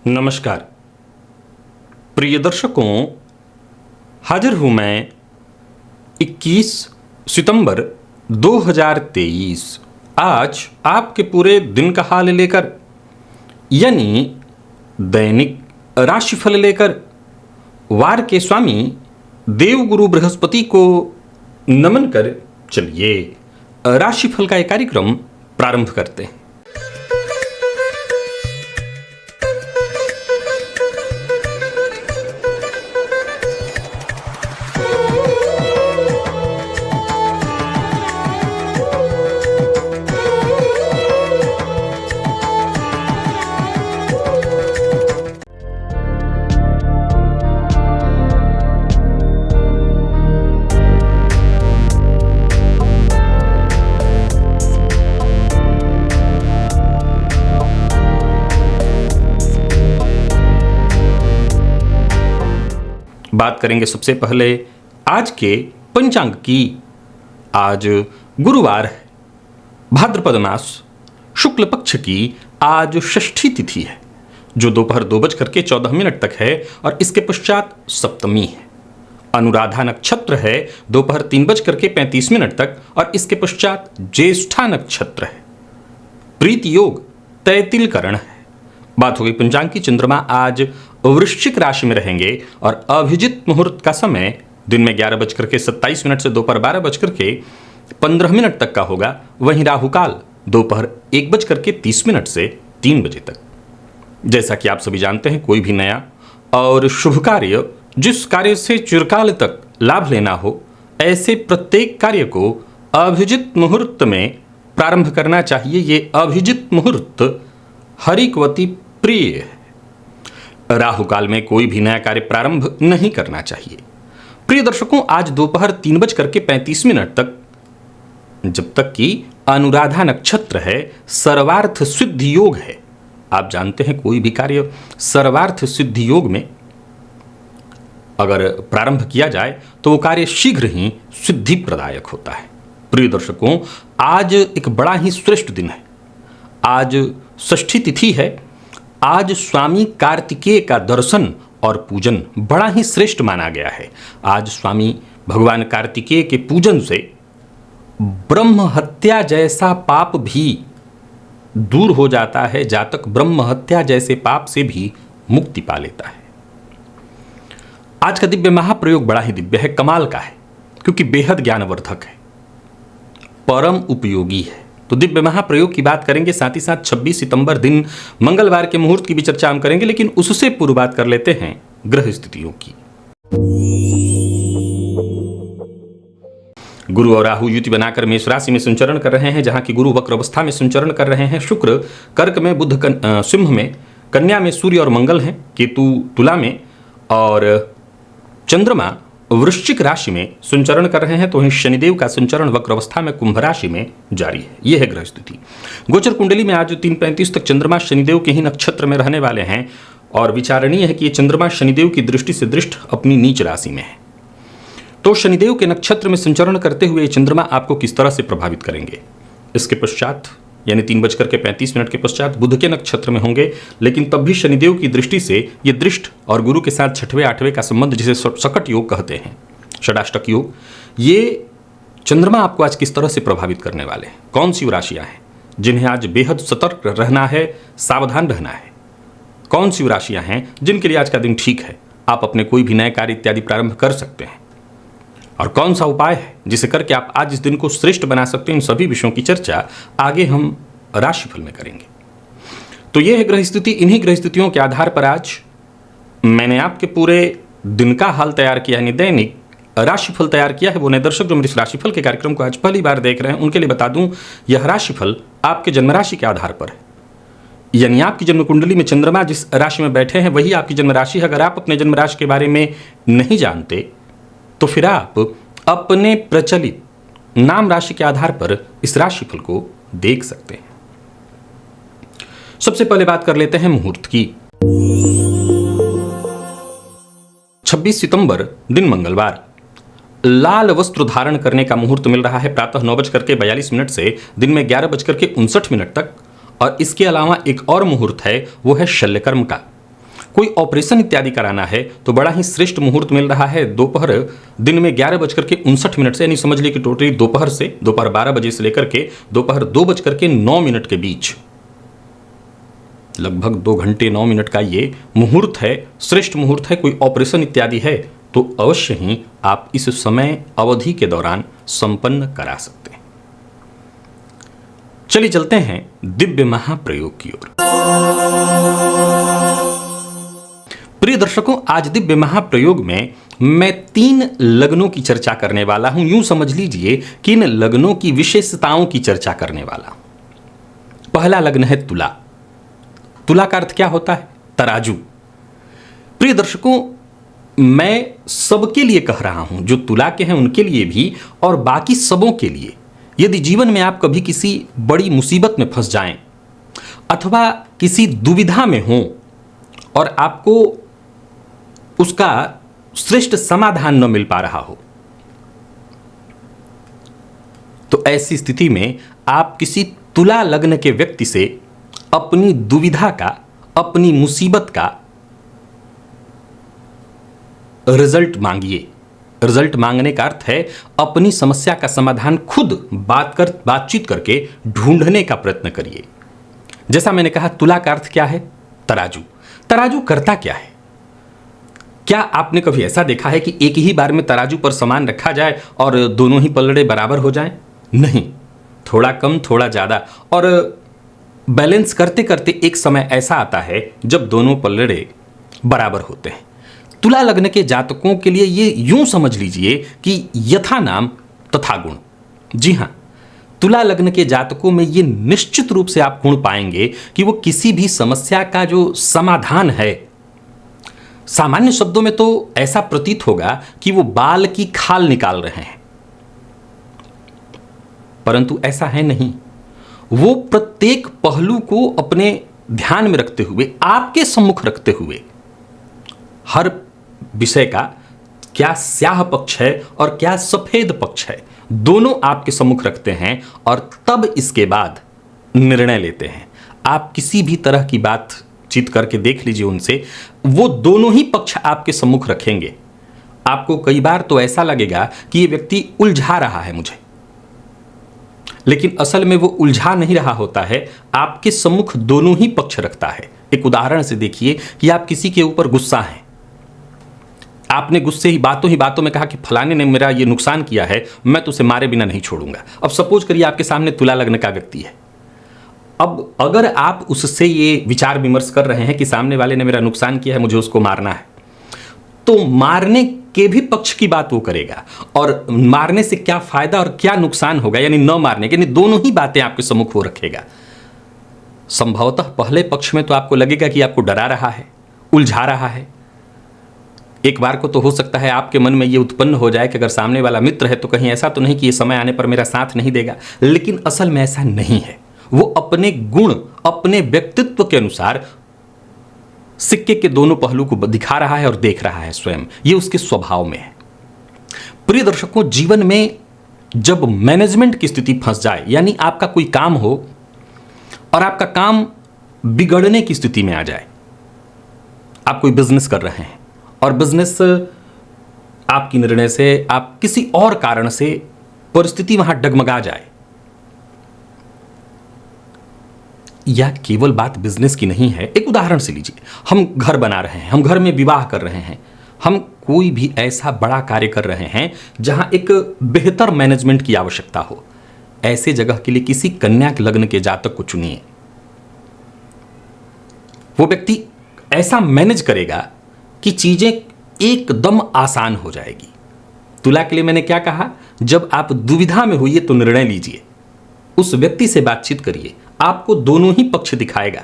नमस्कार प्रिय दर्शकों, हाजिर हूं मैं 21 सितंबर 2023 आज आपके पूरे दिन का हाल लेकर, यानी दैनिक राशिफल लेकर वार के स्वामी देवगुरु बृहस्पति को नमन कर चलिए राशिफल का एक कार्यक्रम प्रारंभ करते हैं। बात करेंगे सबसे पहले आज के पंचांग की। आज गुरुवार है, भाद्रपद मास शुक्ल पक्ष की आज षष्ठी तिथि है जो दोपहर 2:14 तक है और इसके पश्चात सप्तमी है। अनुराधा नक्षत्र है दोपहर 3:35 तक और इसके पश्चात ज्येष्ठा नक्षत्र है। प्रीति योग तैतिलकरण है। बात हो गई पंचांग की। चंद्रमा आज वृश्चिक राशि में रहेंगे और अभिजित मुहूर्त का समय दिन में 11:27 से दोपहर 12:15 तक का होगा। वहीं राहुकाल दोपहर 1:30 से 3 बजे तक। जैसा कि आप सभी जानते हैं, कोई भी नया और शुभ कार्य, जिस कार्य से चिरकाल तक लाभ लेना हो, ऐसे प्रत्येक कार्य को अभिजित मुहूर्त में प्रारंभ करना चाहिए। ये अभिजित मुहूर्त हरिकवती प्रिय है। राहु काल में कोई भी नया कार्य प्रारंभ नहीं करना चाहिए। प्रिय दर्शकों, आज दोपहर 3:35 तक, जब तक कि अनुराधा नक्षत्र है, सर्वार्थ सिद्धि योग है। आप जानते हैं कोई भी कार्य सर्वार्थ सिद्धि योग में अगर प्रारंभ किया जाए तो वो कार्य शीघ्र ही सिद्धि प्रदायक होता है। प्रिय दर्शकों, आज एक बड़ा ही श्रेष्ठ दिन है। आज षष्ठी तिथि है। आज स्वामी कार्तिकेय का दर्शन और पूजन बड़ा ही श्रेष्ठ माना गया है। आज स्वामी भगवान कार्तिकेय के पूजन से ब्रह्म हत्या जैसा पाप भी दूर हो जाता है। जातक ब्रह्म हत्या जैसे पाप से भी मुक्ति पा लेता है। आज का दिव्य महाप्रयोग बड़ा ही दिव्य है, कमाल का है, क्योंकि बेहद ज्ञानवर्धक है, परम उपयोगी है। तो दिव्य महाप्रयोग की बात करेंगे, साथ ही साथ 26 सितंबर दिन मंगलवार के मुहूर्त की भी चर्चा हम करेंगे, लेकिन उससे पूर्व बात कर लेते हैं ग्रह स्थितियों की। गुरु और राहु युति बनाकर मेष राशि में संचरण कर रहे हैं, जहां की गुरु वक्र अवस्था में संचरण कर रहे हैं। शुक्र कर्क में, बुध सिंह में, कन्या में सूर्य और मंगल हैं, केतु तुला में और चंद्रमा वृश्चिक राशि में संचरण कर रहे हैं। तो वहीं शनिदेव का संचरण वक्र अवस्था में कुंभ राशि में जारी है। यह है ग्रह स्थिति। गोचर कुंडली में आज 3:35 तक चंद्रमा शनिदेव के ही नक्षत्र में रहने वाले हैं और विचारणीय है कि ये चंद्रमा शनिदेव की दृष्टि से दृष्ट अपनी नीच राशि में है। तो शनिदेव के नक्षत्र में संचरण करते हुए चंद्रमा आपको किस तरह से प्रभावित करेंगे, इसके पश्चात यानी 3:35 के पश्चात बुध के नक्षत्र में होंगे, लेकिन तब भी शनिदेव की दृष्टि से ये दृष्ट और गुरु के साथ 6वें 8वें का संबंध, जिसे सकट योग कहते हैं, षडाष्टक योग, ये चंद्रमा आपको आज किस तरह से प्रभावित करने वाले हैं। कौन सी राशियां हैं जिन्हें आज बेहद सतर्क रहना है, सावधान रहना है। कौन सी राशियां हैं जिनके लिए आज का दिन ठीक है, आप अपने कोई भी नए कार्य इत्यादि प्रारंभ कर सकते हैं, और कौन सा उपाय है जिसे करके आप आज इस दिन को श्रेष्ठ बना सकते हैं। इन सभी विषयों की चर्चा आगे हम राशिफल में करेंगे। तो यह है ग्रह स्थिति। इन्हीं ग्रह स्थितियों के आधार पर आज मैंने आपके पूरे दिन का हाल तैयार किया, यानी दैनिक राशिफल तैयार किया है। वो नए दर्शक जो मेरे इस राशिफल के कार्यक्रम को आज पहली बार देख रहे हैं, उनके लिए बता दूं, यह राशिफल आपके जन्म राशि के आधार पर है, यानी आपकी जन्म कुंडली में चंद्रमा जिस राशि में बैठे हैं वही आपकी जन्म राशि है। अगर आप अपने जन्म राशि के बारे में नहीं जानते तो फिर आप अपने प्रचलित नाम राशि के आधार पर इस राशिफल को देख सकते हैं। सबसे पहले बात कर लेते हैं मुहूर्त की। 26 सितंबर दिन मंगलवार, लाल वस्त्र धारण करने का मुहूर्त मिल रहा है प्रातः 9:42 से दिन में 11:59 तक। और इसके अलावा एक और मुहूर्त है, वो है शल्यकर्म का। कोई ऑपरेशन इत्यादि कराना है तो बड़ा ही श्रेष्ठ मुहूर्त मिल रहा है दोपहर दिन में 11:59 से, यानी समझ लीजिए कि टोटली दोपहर 12 बजे से लेकर के दोपहर 2:09 के बीच लगभग 2 घंटे 9 मिनट का ये मुहूर्त है, श्रेष्ठ मुहूर्त है। कोई ऑपरेशन इत्यादि है तो अवश्य ही आप इस समय अवधि के दौरान संपन्न करा सकते हैं। चलिए चलते हैं दिव्य महाप्रयोग की ओर। प्रिय दर्शकों, आज दिव्य महाप्रयोग में मैं 3 लग्नों की चर्चा करने वाला हूं। यूं समझ लीजिए कि इन लग्नों की विशेषताओं की चर्चा करने वाला। पहला लग्न है तुला। तुला का अर्थ क्या होता है? तराजू। प्रिय दर्शकों, मैं सबके लिए कह रहा हूं, जो तुला के हैं उनके लिए भी और बाकी सबों के लिए। यदि जीवन में आप कभी किसी बड़ी मुसीबत में फंस जाएं अथवा किसी दुविधा में हों और आपको उसका श्रेष्ठ समाधान न मिल पा रहा हो, तो ऐसी स्थिति में आप किसी तुला लग्न के व्यक्ति से अपनी दुविधा का, अपनी मुसीबत का रिजल्ट मांगिए। रिजल्ट मांगने का अर्थ है अपनी समस्या का समाधान खुद बातचीत करके ढूंढने का प्रयत्न करिए। जैसा मैंने कहा, तुला का अर्थ क्या है? तराजू। तराजू करता क्या है? क्या आपने कभी ऐसा देखा है कि एक ही बार में तराजू पर सामान रखा जाए और दोनों ही पलड़े बराबर हो जाएं? नहीं, थोड़ा कम थोड़ा ज्यादा, और बैलेंस करते करते एक समय ऐसा आता है जब दोनों पलड़े बराबर होते हैं। तुला लग्न के जातकों के लिए ये यूं समझ लीजिए कि यथा नाम तथा गुण। जी हां, तुला लग्न के जातकों में ये निश्चित रूप से आप गुण पाएंगे कि वो किसी भी समस्या का जो समाधान है, सामान्य शब्दों में तो ऐसा प्रतीत होगा कि वो बाल की खाल निकाल रहे हैं, परंतु ऐसा है नहीं। वो प्रत्येक पहलू को अपने ध्यान में रखते हुए, आपके सम्मुख रखते हुए, हर विषय का क्या स्याह पक्ष है और क्या सफेद पक्ष है, दोनों आपके सम्मुख रखते हैं और तब इसके बाद निर्णय लेते हैं। आप किसी भी तरह की बातचीत करके देख लीजिए उनसे, वो दोनों ही पक्ष आपके सम्मुख रखेंगे। आपको कई बार तो ऐसा लगेगा कि ये व्यक्ति उलझा रहा है मुझे, लेकिन असल में वो उलझा नहीं रहा होता है, आपके सम्मुख दोनों ही पक्ष रखता है। एक उदाहरण से देखिए कि आप किसी के ऊपर गुस्सा हैं, आपने गुस्से ही बातों में कहा कि फलाने ने मेरा ये नुकसान किया है, मैं तो उसे मारे बिना नहीं छोड़ूंगा। अब सपोज करिए आपके सामने तुला लग्न का व्यक्ति है। अब अगर आप उससे ये विचार विमर्श कर रहे हैं कि सामने वाले ने मेरा नुकसान किया है, मुझे उसको मारना है, तो मारने के भी पक्ष की बात वो करेगा और मारने से क्या फायदा और क्या नुकसान होगा, यानी न मारने के, यानी दोनों ही बातें आपके सम्मुख वो रखेगा। संभवतः पहले पक्ष में तो आपको लगेगा कि आपको डरा रहा है, उलझा रहा है। एक बार को तो हो सकता है आपके मन में ये उत्पन्न हो जाए कि अगर सामने वाला मित्र है तो कहीं ऐसा तो नहीं कि ये समय आने पर मेरा साथ नहीं देगा, लेकिन असल में ऐसा नहीं है। वो अपने गुण, अपने व्यक्तित्व के अनुसार सिक्के के दोनों पहलू को दिखा रहा है और देख रहा है स्वयं, ये उसके स्वभाव में है। प्रिय दर्शकों, जीवन में जब मैनेजमेंट की स्थिति फंस जाए, यानी आपका कोई काम हो और आपका काम बिगड़ने की स्थिति में आ जाए, आप कोई बिजनेस कर रहे हैं और बिजनेस आपकी निर्णय से, आप किसी और कारण से परिस्थिति वहां डगमगा जाए, या केवल बात बिजनेस की नहीं है। एक उदाहरण से लीजिए, हम घर बना रहे हैं, हम घर में विवाह कर रहे हैं, हम कोई भी ऐसा बड़ा कार्य कर रहे हैं जहां एक बेहतर मैनेजमेंट की आवश्यकता हो। ऐसे जगह के लिए किसी कन्या लग्न के जातक को चुनिए। वो व्यक्ति ऐसा मैनेज करेगा कि चीजें एकदम आसान हो जाएगी। तुला के लिए मैंने क्या कहा, जब आप दुविधा में होइए तो निर्णय लीजिए, उस व्यक्ति से बातचीत करिए, आपको दोनों ही पक्ष दिखाएगा।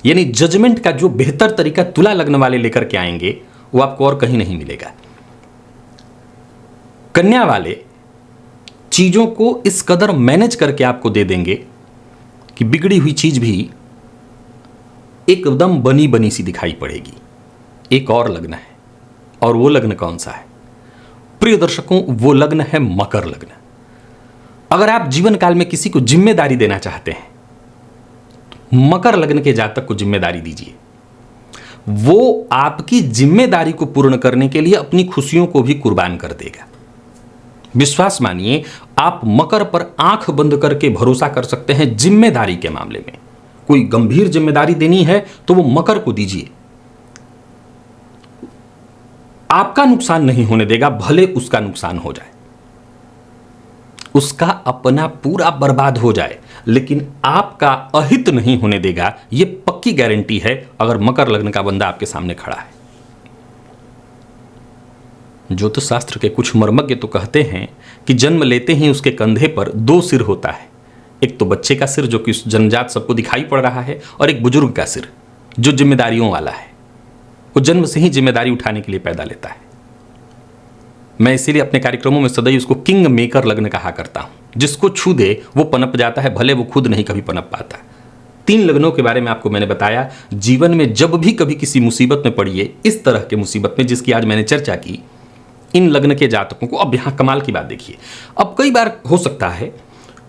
यानी जजमेंट का जो बेहतर तरीका तुला लग्न वाले लेकर के आएंगे वो आपको और कहीं नहीं मिलेगा। कन्या वाले चीजों को इस कदर मैनेज करके आपको दे देंगे कि बिगड़ी हुई चीज भी एकदम बनी बनी सी दिखाई पड़ेगी। एक और लग्न है, और वो लग्न कौन सा है? प्रिय दर्शकों, वो लग्न है मकर लग्न। अगर आप जीवन काल में किसी को जिम्मेदारी देना चाहते हैं, तो मकर लग्न के जातक को जिम्मेदारी दीजिए। वो आपकी जिम्मेदारी को पूर्ण करने के लिए अपनी खुशियों को भी कुर्बान कर देगा। विश्वास मानिए, आप मकर पर आंख बंद करके भरोसा कर सकते हैं। जिम्मेदारी के मामले में कोई गंभीर जिम्मेदारी देनी है तो वो मकर को दीजिए। आपका नुकसान नहीं होने देगा, भले उसका नुकसान हो जाए, उसका अपना पूरा बर्बाद हो जाए, लेकिन आपका अहित नहीं होने देगा। यह पक्की गारंटी है अगर मकर लग्न का बंदा आपके सामने खड़ा है। ज्योतिष शास्त्र के कुछ मर्मज्ञ तो कहते हैं कि जन्म लेते ही उसके कंधे पर दो सिर होता है, एक तो बच्चे का सिर जो कि जन्मजात सबको दिखाई पड़ रहा है, और एक बुजुर्ग का सिर जो जिम्मेदारियों वाला है। वो जन्म से ही जिम्मेदारी उठाने के लिए पैदा लेता है। मैं इसीलिए अपने कार्यक्रमों में सदैव उसको किंग मेकर लग्न कहा करता हूं। जिसको छू दे वो पनप जाता है, भले वो खुद नहीं कभी पनप पाता। 3 लग्नों के बारे में आपको मैंने बताया। जीवन में जब भी कभी किसी मुसीबत में पड़िए, इस तरह के मुसीबत में जिसकी आज मैंने चर्चा की, इन लग्न के जातकों को, अब यहां कमाल की बात देखिए, अब कई बार हो सकता है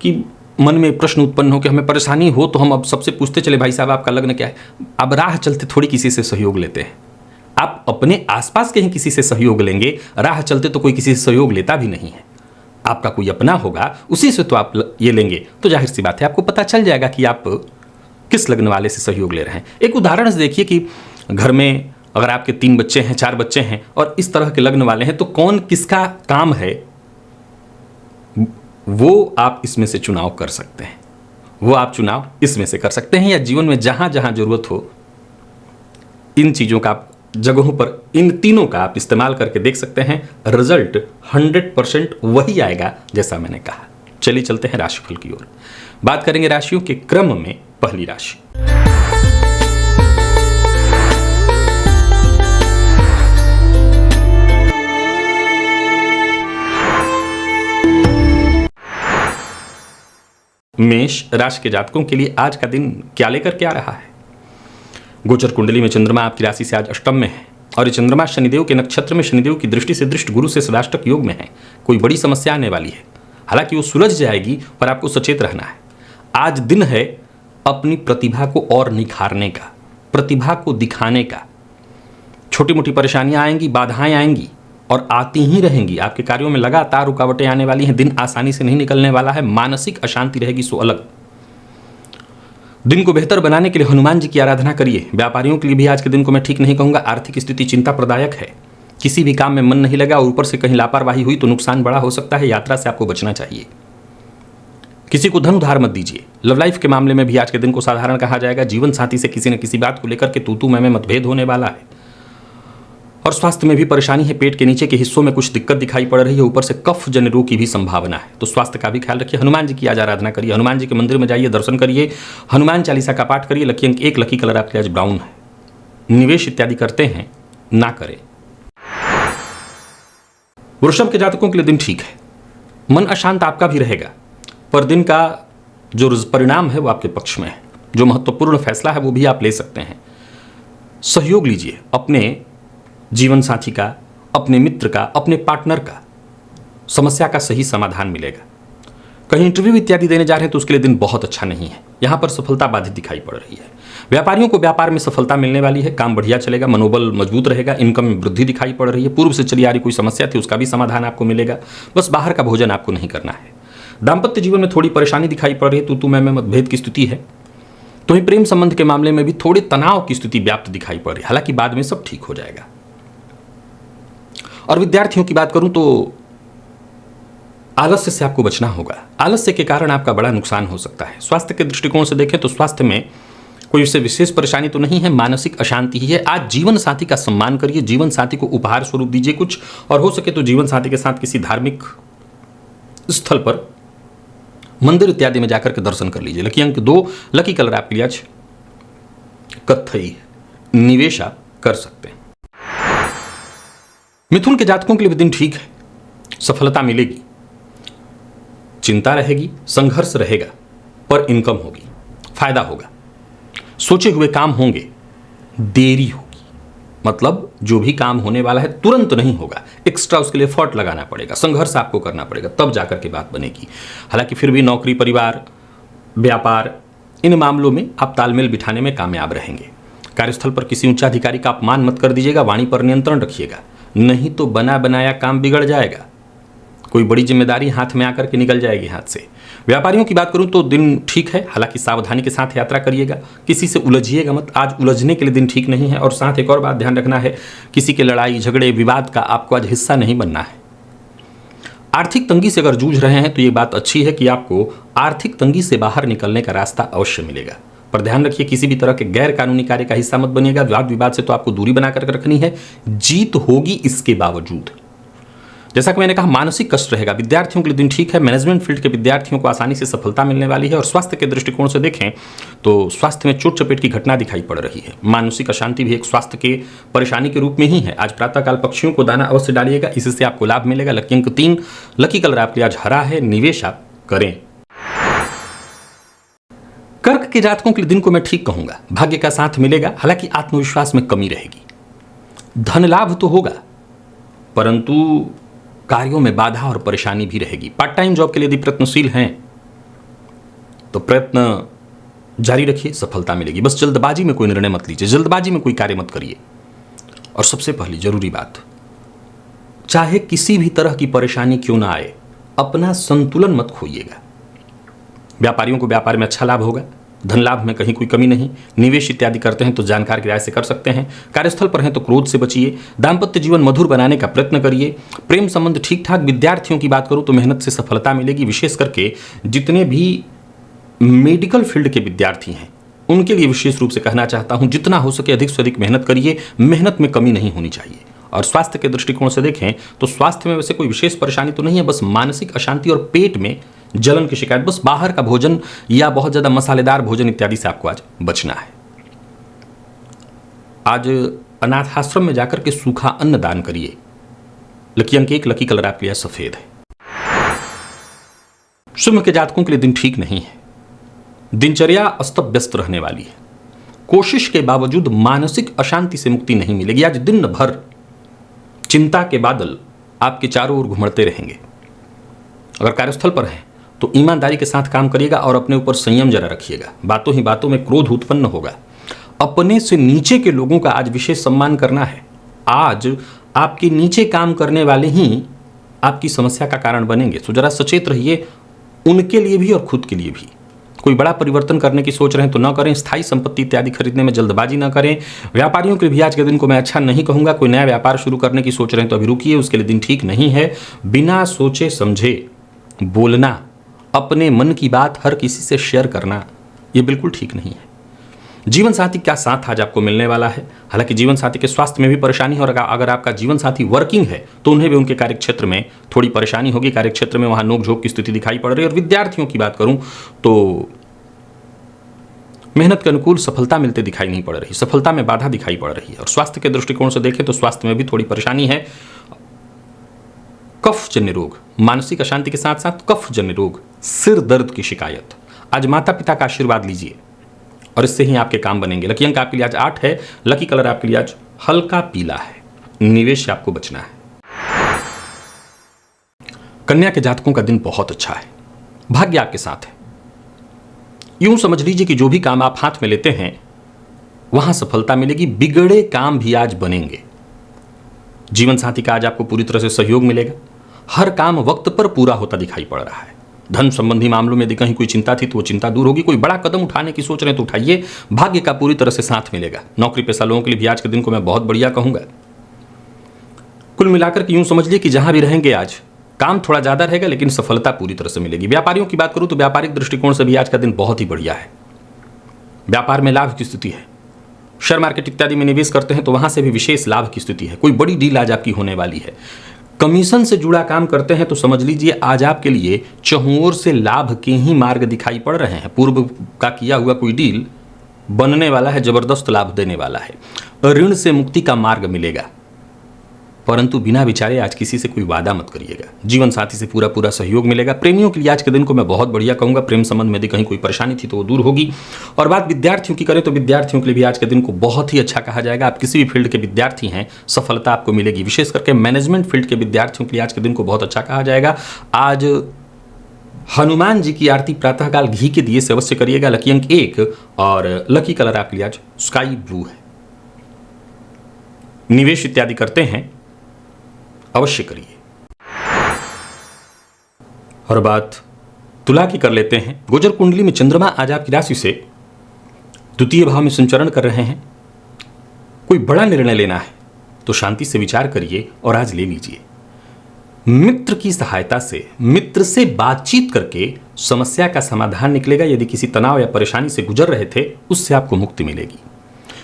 कि मन में प्रश्न उत्पन्न हो कि हमें परेशानी हो तो हम अब सबसे पूछते चले, भाई साहब आपका लग्न क्या है? अब राह चलते थोड़ी किसी से सहयोग लेते हैं। आप अपने आसपास के ही किसी से सहयोग लेंगे, राह चलते तो कोई किसी से सहयोग लेता भी नहीं है। आपका कोई अपना होगा, उसी से तो आप ये लेंगे, तो जाहिर सी बात है आपको पता चल जाएगा कि आप किस लग्न वाले से सहयोग ले रहे हैं। एक उदाहरण से देखिए कि घर में अगर आपके 3 बच्चे हैं, 4 बच्चे हैं और इस तरह के लग्न वाले हैं, तो कौन किसका काम है वो आप इसमें से चुनाव कर सकते हैं। वो आप चुनाव इसमें से कर सकते हैं, या जीवन में जहां जहां जरूरत हो इन चीजों का, जगहों पर इन तीनों का आप इस्तेमाल करके देख सकते हैं। रिजल्ट 100% वही आएगा जैसा मैंने कहा। चलिए चलते हैं राशिफल की ओर। बात करेंगे राशियों के क्रम में। पहली राशि मेष राशि के जातकों के लिए आज का दिन क्या लेकर के आ रहा है? गोचर कुंडली में चंद्रमा आपकी राशि से आज अष्टम में है, और ये चंद्रमा शनिदेव के नक्षत्र में शनिदेव की दृष्टि से दृष्ट गुरु से सदाष्टक योग में है। कोई बड़ी समस्या आने वाली है, हालांकि वो सुलझ जाएगी, पर आपको सचेत रहना है। आज दिन है अपनी प्रतिभा को और निखारने का, प्रतिभा को दिखाने का। छोटी मोटी परेशानियां आएंगी, बाधाएं आएंगी और आती ही रहेंगी। आपके कार्यों में लगातार रुकावटें आने वाली हैं। दिन आसानी से नहीं निकलने वाला है। मानसिक अशांति रहेगी, सो अलग। दिन को बेहतर बनाने के लिए हनुमान जी की आराधना करिए। व्यापारियों के लिए भी आज के दिन को मैं ठीक नहीं कहूंगा। आर्थिक स्थिति चिंता प्रदायक है। किसी भी काम में मन नहीं लगा और ऊपर से कहीं लापरवाही हुई तो नुकसान बड़ा हो सकता है। यात्रा से आपको बचना चाहिए। किसी को धन उधार मत दीजिए। लव लाइफ के मामले में भी आज के दिन को साधारण कहा जाएगा। जीवन साथी से किसी न किसी बात को लेकर के तू मैं मतभेद होने वाला है। और स्वास्थ्य में भी परेशानी है। पेट के नीचे के हिस्सों में कुछ दिक्कत दिखाई पड़ रही है। ऊपर से कफ जन्य रोग की भी संभावना है, तो स्वास्थ्य का भी ख्याल रखिए। हनुमान जी की आज आराधना करिए। हनुमान जी के मंदिर में जाइए, दर्शन करिए, हनुमान चालीसा का पाठ करिए। लकी अंक 1, लकी कलर आपके आज ब्राउन है। निवेश इत्यादि करते हैं ना करें। वृषभ के जातकों के लिए दिन ठीक है। मन अशांत आपका भी रहेगा, पर दिन का जो परिणाम है वो आपके पक्ष में है। जो महत्वपूर्ण फैसला है वो भी आप ले सकते हैं। सहयोग लीजिए अपने जीवन साथी का, अपने मित्र का, अपने पार्टनर का। समस्या का सही समाधान मिलेगा। कहीं इंटरव्यू इत्यादि देने जा रहे हैं तो उसके लिए दिन बहुत अच्छा नहीं है। यहां पर सफलता बाधित दिखाई पड़ रही है। व्यापारियों को व्यापार में सफलता मिलने वाली है। काम बढ़िया चलेगा, मनोबल मजबूत रहेगा। इनकम में वृद्धि दिखाई पड़ रही है। पूर्व से चली आ रही कोई समस्या थी, उसका भी समाधान आपको मिलेगा। बस बाहर का भोजन आपको नहीं करना है। दाम्पत्य जीवन में थोड़ी परेशानी दिखाई पड़ रही है। तू मैं मतभेद की स्थिति है। तो ही प्रेम संबंध के मामले में भी थोड़ी तनाव की स्थिति व्याप्त दिखाई पड़ रही है। हालांकि बाद में सब ठीक हो जाएगा। और विद्यार्थियों की बात करूं तो आलस्य से आपको बचना होगा। आलस्य के कारण आपका बड़ा नुकसान हो सकता है। स्वास्थ्य के दृष्टिकोण से देखें तो स्वास्थ्य में कोई उससे विशेष परेशानी तो नहीं है। मानसिक अशांति ही है। आज जीवन साथी का सम्मान करिए। जीवन साथी को उपहार स्वरूप दीजिए कुछ, और हो सके तो जीवन साथी के साथ किसी धार्मिक स्थल पर, मंदिर इत्यादि में जाकर के दर्शन कर लीजिए। लकी अंक 2, लकी कलर आपके लिए आज कत्थई। निवेश आप कर सकते हैं। मिथुन के जातकों के लिए भी दिन ठीक है। सफलता मिलेगी, चिंता रहेगी, संघर्ष रहेगा, पर इनकम होगी, फायदा होगा। सोचे हुए काम होंगे, देरी होगी। मतलब जो भी काम होने वाला है तुरंत नहीं होगा। एक्स्ट्रा उसके लिए एफर्ट लगाना पड़ेगा, संघर्ष आपको करना पड़ेगा, तब जाकर के बात बनेगी। हालांकि फिर भी नौकरी, परिवार, व्यापार, इन मामलों में आप तालमेल बिठाने में कामयाब रहेंगे। कार्यस्थल पर किसी उच्चाधिकारी का अपमान मत कर दीजिएगा, वाणी पर नियंत्रण रखिएगा, नहीं तो बना बनाया काम बिगड़ जाएगा, कोई बड़ी जिम्मेदारी हाथ में आकर के निकल जाएगी हाथ से। व्यापारियों की बात करूं तो दिन ठीक है, हालांकि सावधानी के साथ यात्रा करिएगा, किसी से उलझिएगा मत, आज उलझने के लिए दिन ठीक नहीं है। और साथ एक और बात ध्यान रखना है, किसी के लड़ाई झगड़े विवाद का आपको आज हिस्सा नहीं बनना है। आर्थिक तंगी से अगर जूझ रहे हैं तो ये बात अच्छी है कि आपको आर्थिक तंगी से बाहर निकलने का रास्ता अवश्य मिलेगा, पर ध्यान रखिए किसी भी तरह के गैर कानूनी कार्य का हिस्सा मत बनिएगा। वाद विवाद से तो आपको दूरी बनाकर रखनी है, जीत होगी इसके बावजूद। जैसा कि मैंने कहा, मानसिक कष्ट रहेगा। विद्यार्थियों के लिए दिन ठीक है, मैनेजमेंट फील्ड के विद्यार्थियों को आसानी से सफलता मिलने वाली है। और स्वास्थ्य के दृष्टिकोण से देखें तो स्वास्थ्य में चोट चपेट की घटना दिखाई पड़ रही है। मानसिक अशांति भी एक स्वास्थ्य के परेशानी के रूप में ही है। आज प्रातःकाल पक्षियों को दाना अवश्य डालिएगा, इससे आपको लाभ मिलेगा। लकी अंक 3, लकी कलर आपके आज हरा है, निवेश आप करें। कर्क के जातकों के लिए दिन को मैं ठीक कहूंगा, भाग्य का साथ मिलेगा, हालांकि आत्मविश्वास में कमी रहेगी। धन लाभ तो होगा, परंतु कार्यों में बाधा और परेशानी भी रहेगी। पार्ट टाइम जॉब के लिए यदि प्रयत्नशील हैं तो प्रयत्न जारी रखिए, सफलता मिलेगी। बस जल्दबाजी में कोई निर्णय मत लीजिए, जल्दबाजी में कोई कार्य मत करिए। और सबसे पहली जरूरी बात, चाहे किसी भी तरह की परेशानी क्यों ना आए, अपना संतुलन मत खोइएगा। व्यापारियों को व्यापार में अच्छा लाभ होगा, धन लाभ में कहीं कोई कमी नहीं। निवेश इत्यादि करते हैं तो जानकार की राय से कर सकते हैं। कार्यस्थल पर हैं तो क्रोध से बचिए। दाम्पत्य जीवन मधुर बनाने का प्रयत्न करिए। प्रेम संबंध ठीक ठाक। विद्यार्थियों की बात करूं तो मेहनत से सफलता मिलेगी। विशेष करके जितने भी मेडिकल फील्ड के विद्यार्थी हैं उनके लिए विशेष रूप से कहना चाहता हूं, जितना हो सके अधिक से अधिक मेहनत करिए, मेहनत में कमी नहीं होनी चाहिए। और स्वास्थ्य के दृष्टिकोण से देखें तो स्वास्थ्य में वैसे कोई विशेष परेशानी तो नहीं है, बस मानसिक अशांति और पेट में जलन की शिकायत। बस बाहर का भोजन या बहुत ज्यादा मसालेदार भोजन इत्यादि से आपको आज बचना है। आज अनाथ आश्रम में जाकर के सूखा अन्न दान करिए। लकी अंक 1, लकी कलर आपके लिए सफेद है। सिंह के जातकों के लिए दिन ठीक नहीं है, दिनचर्या अस्त व्यस्त रहने वाली है। कोशिश के बावजूद मानसिक अशांति से मुक्ति नहीं मिलेगी। आज दिन भर चिंता के बादल आपके चारों ओर घुमड़ते रहेंगे। अगर कार्यस्थल पर हैं तो ईमानदारी के साथ काम करिएगा और अपने ऊपर संयम जरा रखिएगा। बातों ही बातों में क्रोध उत्पन्न होगा। अपने से नीचे के लोगों का आज विशेष सम्मान करना है। आज आपके नीचे काम करने वाले ही आपकी समस्या का कारण बनेंगे, तो जरा सचेत रहिए, उनके लिए भी और खुद के लिए भी। कोई बड़ा परिवर्तन करने की सोच रहे हैं तो ना करें। स्थायी संपत्ति इत्यादि खरीदने में जल्दबाजी ना करें। व्यापारियों के भी आज के दिन को मैं अच्छा नहीं कहूंगा। कोई नया व्यापार शुरू करने की सोच रहे हैं तो अभी रुकिए, उसके लिए दिन ठीक नहीं है। बिना सोचे समझे बोलना, अपने मन की बात हर किसी से शेयर करना, यह बिल्कुल ठीक नहीं है। जीवन साथी का साथ आज आपको मिलने वाला है। हालांकि जीवन साथी के स्वास्थ्य में भी परेशानी है, और अगर आपका जीवन साथी वर्किंग है तो उन्हें भी उनके कार्यक्षेत्र में थोड़ी परेशानी होगी। कार्यक्षेत्र में वहां नोकझोंक की स्थिति दिखाई पड़ रही है। और विद्यार्थियों की बात करूं तो मेहनत के अनुकूल सफलता मिलते दिखाई नहीं पड़ रही, सफलता में बाधा दिखाई पड़ रही है। और स्वास्थ्य के दृष्टिकोण से देखें तो स्वास्थ्य में भी थोड़ी परेशानी है। कफ जन्य रोग, मानसिक अशांति के साथ साथ कफ जन्य रोग, सिर दर्द की शिकायत। आज माता पिता का आशीर्वाद लीजिए और इससे ही आपके काम बनेंगे। लकी अंक आपके लिए आज 8 है। लकी कलर आपके लिए आज हल्का पीला है। निवेश से आपको बचना है। कन्या के जातकों का दिन बहुत अच्छा है, भाग्य आपके साथ है। यूं समझ लीजिए कि जो भी काम आप हाथ में लेते हैं वहां सफलता मिलेगी। बिगड़े काम भी आज बनेंगे। जीवन साथी का आज आपको पूरी तरह से सहयोग मिलेगा। हर काम वक्त पर पूरा होता दिखाई पड़ रहा है। धन संबंधी मामलों में यदि कहीं कोई चिंता थी तो वो चिंता दूर होगी। कोई बड़ा कदम उठाने की सोच रहे हैं तो उठाइए, भाग्य का पूरी तरह से साथ मिलेगा। नौकरी पेशा लोगों के लिए भी आज के दिन को मैं बहुत बढ़िया कहूंगा। कुल मिलाकर के यूं समझ लीजिए कि जहां भी रहेंगे आज काम थोड़ा ज्यादा रहेगा, लेकिन सफलता पूरी तरह से मिलेगी। व्यापारियों की बात करूं तो व्यापारिक दृष्टिकोण से भी आज का दिन बहुत ही बढ़िया है। व्यापार में लाभ की स्थिति है। शेयर मार्केट इत्यादि में निवेश करते हैं तो वहां से भी विशेष लाभ की स्थिति है। कोई बड़ी डील आज आपकी होने वाली है। कमीशन से जुड़ा काम करते हैं तो समझ लीजिए आज आपके लिए चहुओर से लाभ के ही मार्ग दिखाई पड़ रहे हैं। पूर्व का किया हुआ कोई डील बनने वाला है, जबरदस्त लाभ देने वाला है। ऋण से मुक्ति का मार्ग मिलेगा, परंतु बिना विचारे आज किसी से कोई वादा मत करिएगा। जीवन साथी से पूरा पूरा सहयोग मिलेगा। प्रेमियों के लिए आज के दिन को मैं बहुत बढ़िया कहूंगा। प्रेम संबंध में यदि कहीं कोई परेशानी थी तो वो दूर होगी। और बात विद्यार्थियों की करें तो विद्यार्थियों के लिए भी आज के दिन को बहुत ही अच्छा कहा जाएगा। आप किसी भी फील्ड के विद्यार्थी हैं, सफलता आपको मिलेगी। विशेष करके मैनेजमेंट फील्ड के विद्यार्थियों के लिए आज के दिन को बहुत अच्छा कहा जाएगा। आज हनुमान जी की आरती प्रातःकाल घी के दिए से अवश्य करिएगा। लकी अंक 1 और लकी कलर आपके लिए आज स्काई ब्लू है। निवेश इत्यादि करते हैं, अवश्य करिए। और बात तुला की कर लेते हैं। गोचर कुंडली में चंद्रमा आज आपकी राशि से द्वितीय भाव में संचरण कर रहे हैं। कोई बड़ा निर्णय लेना है तो शांति से विचार करिए और आज ले लीजिए। मित्र की सहायता से, मित्र से बातचीत करके समस्या का समाधान निकलेगा। यदि किसी तनाव या परेशानी से गुजर रहे थे, उससे आपको मुक्ति मिलेगी।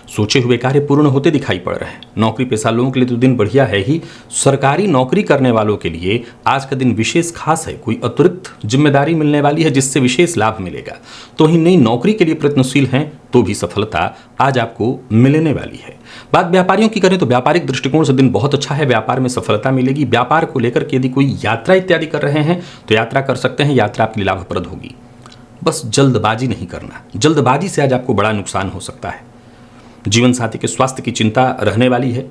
सोचे हुए कार्य पूर्ण होते दिखाई पड़ रहे हैं। नौकरी पेशा लोगों के लिए तो दिन बढ़िया है ही। सरकारी नौकरी करने वालों के लिए आज का दिन विशेष खास है। कोई अतिरिक्त जिम्मेदारी मिलने वाली है जिससे विशेष लाभ मिलेगा। तो ही नई नौकरी के लिए प्रयत्नशील हैं तो भी सफलता आज आपको मिलने वाली है। बात व्यापारियों की करें तो व्यापारिक दृष्टिकोण से दिन बहुत अच्छा है। व्यापार में सफलता मिलेगी। व्यापार को लेकर के यदि कोई यात्रा इत्यादि कर रहे हैं तो यात्रा कर सकते हैं। यात्रा आपके लिए लाभप्रद होगी। बस जल्दबाजी नहीं करना। जल्दबाजी से आज आपको बड़ा नुकसान हो सकता है। जीवन साथी के स्वास्थ्य की चिंता रहने वाली है।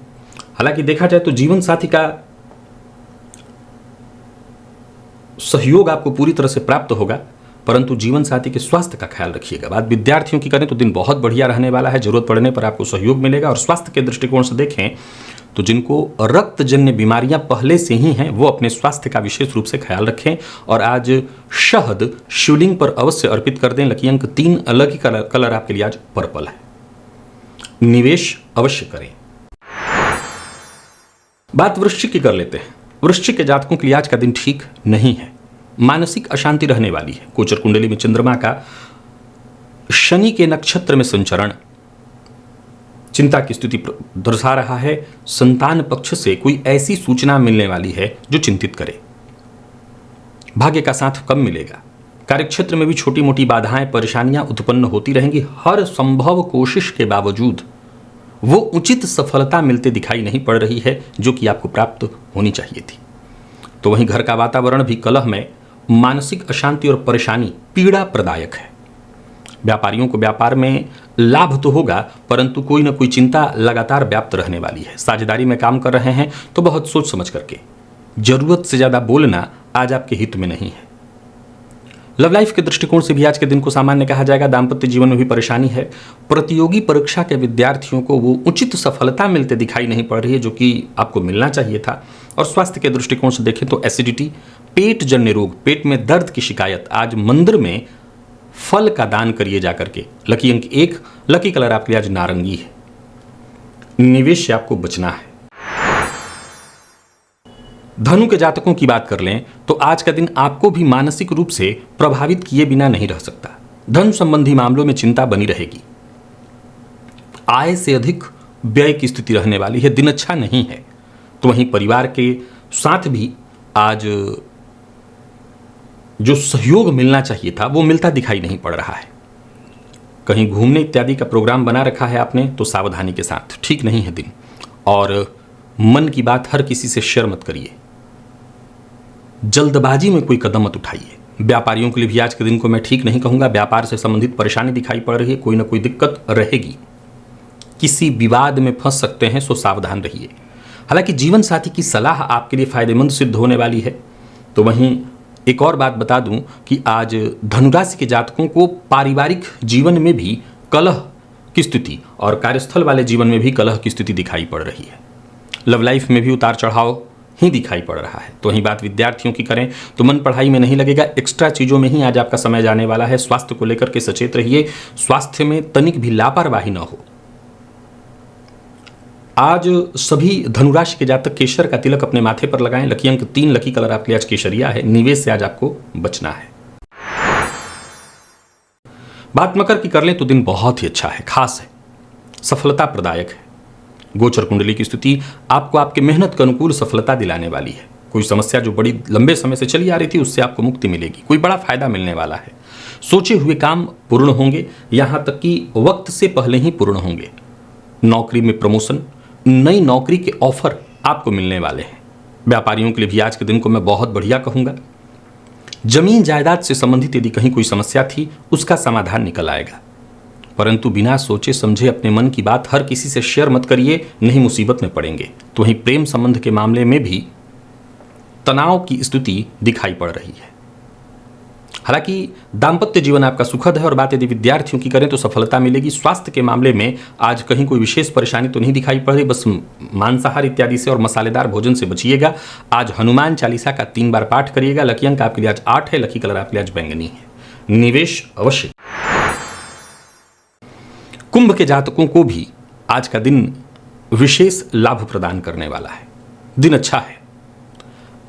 हालांकि देखा जाए तो जीवन साथी का सहयोग आपको पूरी तरह से प्राप्त होगा, परंतु जीवन साथी के स्वास्थ्य का ख्याल रखिएगा। बात विद्यार्थियों की करें तो दिन बहुत बढ़िया रहने वाला है। जरूरत पड़ने पर आपको सहयोग मिलेगा। और स्वास्थ्य के दृष्टिकोण से देखें तो जिनको रक्तजन्य बीमारियां पहले से ही हैं वो अपने स्वास्थ्य का विशेष रूप से ख्याल रखें। और आज शहद शिवलिंग पर अवश्य अर्पित कर दें। लकी अंक 3, लकी कलर आपके लिए आज पर्पल है। निवेश अवश्य करें। बात वृश्चिक की कर लेते हैं। वृश्चिक के जातकों के लिए आज का दिन ठीक नहीं है। मानसिक अशांति रहने वाली है। गोचर कुंडली में चंद्रमा का शनि के नक्षत्र में संचरण चिंता की स्थिति दर्शा रहा है। संतान पक्ष से कोई ऐसी सूचना मिलने वाली है जो चिंतित करे। भाग्य का साथ कम मिलेगा। कार्यक्षेत्र में भी छोटी मोटी बाधाएं, परेशानियां उत्पन्न होती रहेंगी। हर संभव कोशिश के बावजूद वो उचित सफलता मिलते दिखाई नहीं पड़ रही है जो कि आपको प्राप्त होनी चाहिए थी। तो वहीं घर का वातावरण भी कलह में, मानसिक अशांति और परेशानी पीड़ा प्रदायक है। व्यापारियों को व्यापार में लाभ तो होगा, परंतु कोई ना कोई चिंता लगातार व्याप्त रहने वाली है। साझेदारी में काम कर रहे हैं तो बहुत सोच समझ करके। जरूरत से ज्यादा बोलना आज आपके हित में नहीं है। लव लाइफ के दृष्टिकोण से भी आज के दिन को सामान्य कहा जाएगा। दाम्पत्य जीवन में भी परेशानी है। प्रतियोगी परीक्षा के विद्यार्थियों को वो उचित सफलता मिलते दिखाई नहीं पड़ रही है जो कि आपको मिलना चाहिए था। और स्वास्थ्य के दृष्टिकोण से देखें तो एसिडिटी, पेट जन्य रोग, पेट में दर्द की शिकायत, आज मंदिर में फल का दान करिए जाकर के। लकी अंक 1, लकी कलर आपके लिए आज नारंगी है। निवेश से आपको बचना है। धनु के जातकों की बात कर लें तो आज का दिन आपको भी मानसिक रूप से प्रभावित किए बिना नहीं रह सकता। धन संबंधी मामलों में चिंता बनी रहेगी। आय से अधिक व्यय की स्थिति रहने वाली है। दिन अच्छा नहीं है। तो वहीं परिवार के साथ भी आज जो सहयोग मिलना चाहिए था वो मिलता दिखाई नहीं पड़ रहा है। कहीं घूमने इत्यादि का प्रोग्राम बना रखा है आपने तो सावधानी के साथ, ठीक नहीं है दिन। और मन की बात हर किसी से शेयर मत करिए। जल्दबाजी में कोई कदम मत उठाइए। व्यापारियों के लिए भी आज के दिन को मैं ठीक नहीं कहूंगा। व्यापार से संबंधित परेशानी दिखाई पड़ रही है। कोई ना कोई दिक्कत रहेगी। किसी विवाद में फंस सकते हैं, सो सावधान रहिए। हालांकि जीवन साथी की सलाह आपके लिए फायदेमंद सिद्ध होने वाली है। तो वहीं एक और बात बता दूं कि आज धनुराशि के जातकों को पारिवारिक जीवन में भी कलह की स्थिति और कार्यस्थल वाले जीवन में भी कलह की स्थिति दिखाई पड़ रही है। लव लाइफ में भी उतार चढ़ाव ही दिखाई पड़ रहा है। तो वहीं बात विद्यार्थियों की करें तो मन पढ़ाई में नहीं लगेगा। एक्स्ट्रा चीज़ों में ही आज आपका समय जाने वाला है। स्वास्थ्य को लेकर के सचेत रहिए। स्वास्थ्य में तनिक भी लापरवाही न हो। आज सभी धनुराशि के जातक केसर का तिलक अपने माथे पर लगाएं। लकी अंक 3, लकी कलर आपके लिए आज केसरिया है। निवेश से आज आपको बचना है। बात मकर की कर लें तो दिन बहुत ही अच्छा है, खास है, सफलता प्रदायक है। गोचर कुंडली की स्थिति आपको आपके मेहनत के अनुकूल सफलता दिलाने वाली है। कोई समस्या जो बड़ी लंबे समय से चली आ रही थी उससे आपको मुक्ति मिलेगी। कोई बड़ा फायदा मिलने वाला है। सोचे हुए काम पूर्ण होंगे, यहां तक कि वक्त से पहले ही पूर्ण होंगे। नौकरी में प्रमोशन, नई नौकरी के ऑफर आपको मिलने वाले हैं। व्यापारियों के लिए भी आज के दिन को मैं बहुत बढ़िया कहूंगा। जमीन जायदाद से संबंधित यदि कहीं कोई समस्या थी उसका समाधान निकल आएगा, परंतु बिना सोचे समझे अपने मन की बात हर किसी से शेयर मत करिए, नहीं मुसीबत में पड़ेंगे। तो वहीं प्रेम संबंध के मामले में भी तनाव की स्थिति दिखाई पड़ रही है। हालांकि दाम्पत्य जीवन आपका सुखद है और बात यदि विद्यार्थियों की करें तो सफलता मिलेगी। स्वास्थ्य के मामले में आज कहीं कोई विशेष परेशानी तो नहीं दिखाई पड़ रही, बस मांसाहार इत्यादि से और मसालेदार भोजन से बचिएगा। आज हनुमान चालीसा का 3 बार पाठ करिएगा। लकी अंक आपके लिए आज 8 है, लकी कलर आपके लिए आज बैंगनी है। निवेश अवश्य। कुंभ के जातकों को भी आज का दिन विशेष लाभ प्रदान करने वाला है। दिन अच्छा है।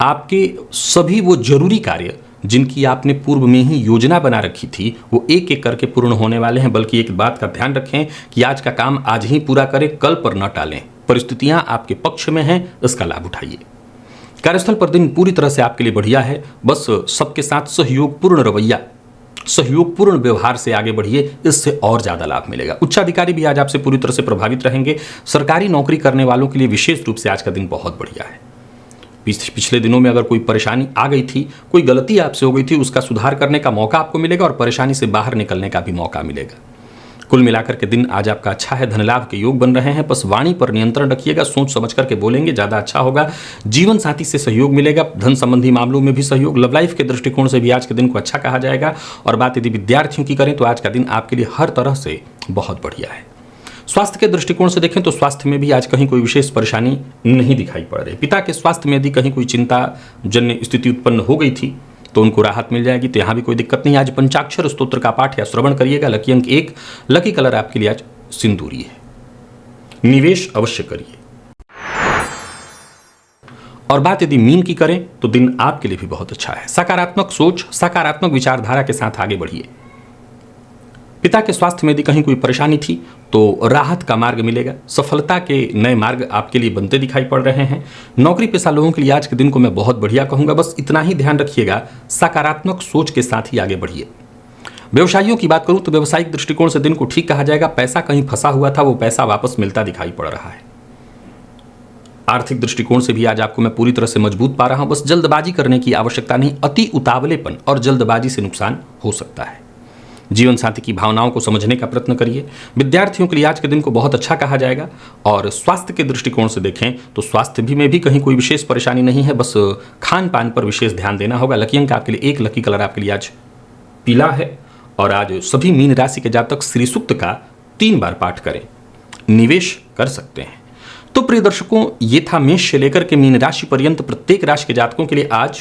आपके सभी वो जरूरी कार्य जिनकी आपने पूर्व में ही योजना बना रखी थी वो एक एक करके पूर्ण होने वाले हैं। बल्कि एक बात का ध्यान रखें कि आज का काम आज ही पूरा करें, कल पर न टालें। परिस्थितियां आपके पक्ष में हैं, इसका लाभ उठाइए। कार्यस्थल पर दिन पूरी तरह से आपके लिए बढ़िया है। बस सबके साथ सहयोगपूर्ण रवैया, सहयोगपूर्ण व्यवहार से आगे बढ़िए, इससे और ज्यादा लाभ मिलेगा। उच्चाधिकारी भी आज आपसे पूरी तरह से प्रभावित रहेंगे। सरकारी नौकरी करने वालों के लिए विशेष रूप से आज का दिन बहुत बढ़िया है। पिछले दिनों में अगर कोई परेशानी आ गई थी, कोई गलती आपसे हो गई थी, उसका सुधार करने का मौका आपको मिलेगा और परेशानी से बाहर निकलने का भी मौका मिलेगा। कुल मिलाकर के दिन आज आपका अच्छा है। धन लाभ के योग बन रहे हैं। बस वाणी पर नियंत्रण रखिएगा, सोच समझ करके बोलेंगे, ज्यादा अच्छा होगा। जीवन साथी से सहयोग मिलेगा। धन संबंधी मामलों में भी सहयोग। लव लाइफ के दृष्टिकोण से भी आज के दिन को अच्छा कहा जाएगा। और बात यदि विद्यार्थियों की करें तो आज का दिन आपके लिए हर तरह से बहुत बढ़िया है। स्वास्थ्य के दृष्टिकोण से देखें तो स्वास्थ्य में भी आज कहीं कोई विशेष परेशानी नहीं दिखाई पड़ रही। पिता के स्वास्थ्य में यदि कहीं कोई चिंता जन्य स्थिति उत्पन्न हो गई थी तो उनको राहत मिल जाएगी, तो यहां भी कोई दिक्कत नहीं। आज पंचाक्षर स्तोत्र का पाठ या श्रवण करिएगा। लकी अंक 1, लकी कलर आपके लिए आज सिंदूरी है। निवेश अवश्य करिए। और बात यदि मीन की करें तो दिन आपके लिए भी बहुत अच्छा है। सकारात्मक सोच, सकारात्मक विचारधारा के साथ आगे बढ़िए। पिता के स्वास्थ्य में यदि कहीं कोई परेशानी थी तो राहत का मार्ग मिलेगा। सफलता के नए मार्ग आपके लिए बनते दिखाई पड़ रहे हैं। नौकरी पेशा लोगों के लिए आज के दिन को मैं बहुत बढ़िया कहूंगा। बस इतना ही ध्यान रखिएगा, सकारात्मक सोच के साथ ही आगे बढ़िए। व्यवसायियों की बात करूं तो व्यवसायिक दृष्टिकोण से दिन को ठीक कहा जाएगा। पैसा कहीं फंसा हुआ था, वो पैसा वापस मिलता दिखाई पड़ रहा है। आर्थिक दृष्टिकोण से भी आज आपको मैं पूरी तरह से मजबूत पा रहा हूं। बस जल्दबाजी करने की आवश्यकता नहीं। अति उतावलेपन और जल्दबाजी से नुकसान हो सकता है। जीवन साथी की भावनाओं को समझने का प्रयत्न करिए। विद्यार्थियों के लिए आज के दिन को बहुत अच्छा कहा जाएगा। और स्वास्थ्य के दृष्टिकोण से देखें तो स्वास्थ्य भी में भी कहीं कोई विशेष परेशानी नहीं है। बस खान पान पर विशेष ध्यान देना होगा। लकी अंक आपके लिए 1, लकी कलर आपके लिए आज पीला है। और आज सभी मीन राशि के जातक श्री सूक्त का 3 बार पाठ करें, निवेश कर सकते हैं। तो प्रिय दर्शकों, ये था मेष से लेकर के मीन राशि पर्यंत प्रत्येक राशि के जातकों के लिए आज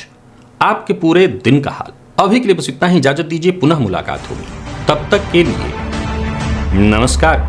आपके पूरे दिन का हाल। अभी के लिए बस इतना ही। इजाजत दीजिए, पुनः मुलाकात होगी। तब तक के लिए नमस्कार।